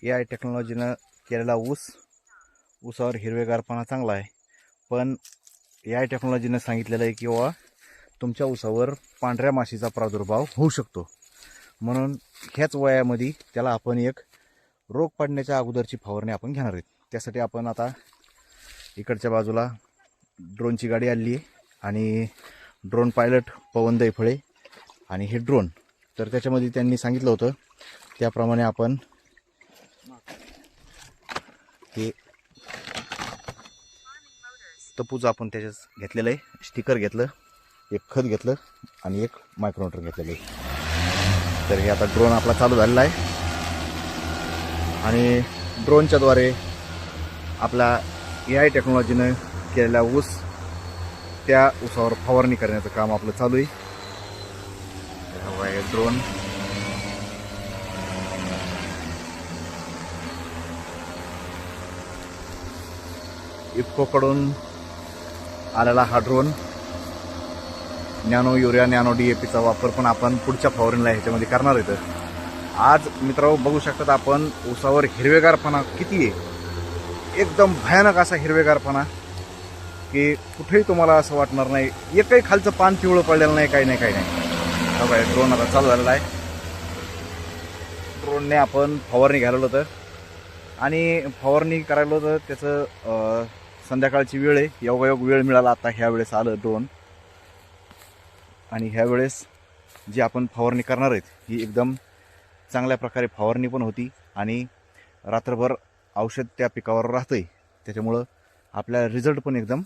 AI टेक्नॉलॉजीनं केलेला ऊसावर हिरवेगारपणा चांगला आहे. पण AI टेक्नॉलॉजीनं सांगितलेलं आहे की बाबा तुमच्या ऊसावर पांढऱ्या माशीचा प्रादुर्भाव होऊ शकतो. म्हणून ह्याच वयामध्ये त्याला आपण एक रोग पडण्याच्या अगोदरची फवारणी आपण घेणार आहेत. त्यासाठी आपण आता इकडच्या बाजूला ड्रोनची गाडी आली आहे आणि ड्रोन पायलट पवन दैफळे आणि हे ड्रोन, तर त्याच्यामध्ये त्यांनी सांगितलं होतं त्याप्रमाणे आपण हे तपूचं आपण त्याच्यात घेतलेलं आहे. स्टिकर घेतलं, एक खत घेतलं आणि एक मायक्रोमीटर घेतलेलं आहे. तर हे आता ड्रोन आपला चालू झालेला आहे आणि ड्रोनच्याद्वारे आपला AI टेक्नॉलॉजीनं केलेला त्या ऊसावर फवारणी करण्याचं काम आपलं चालू आहे. ड्रोन इफकोकडून आलेला हा ड्रोन नॅनो युरिया, नॅनो DAPचा वापर पण आपण पुढच्या फवारणीला ह्याच्यामध्ये करणार आहे. आज मित्रांनो बघू शकतात आपण ऊसावर हिरवेगारपणा किती आहे. एकदम भयानक असा हिरवेगारपणा की कुठेही तुम्हाला असं वाटणार नाही, एकही खालचं पान पिवळं पडलेलं नाही, काही नाही. बघा ड्रोन आता चालू झालेला आहे. ड्रोनने आपण फवारणी घालवलं होतं आणि फवारणी करायला होतं त्याचं संध्याकाळची वेळ आहे. योगायोग वेळ मिळाला आता ह्या वेळेस आलं ड्रोन. आणि ह्या वेळेस जी आपण फवारणी करणार आहेत ही एकदम चांगल्या प्रकारे फवारणी पण होती आणि रात्रभर औषध त्या पिकावर राहतंय. त्याच्यामुळं आपल्याला रिझल्ट पण एकदम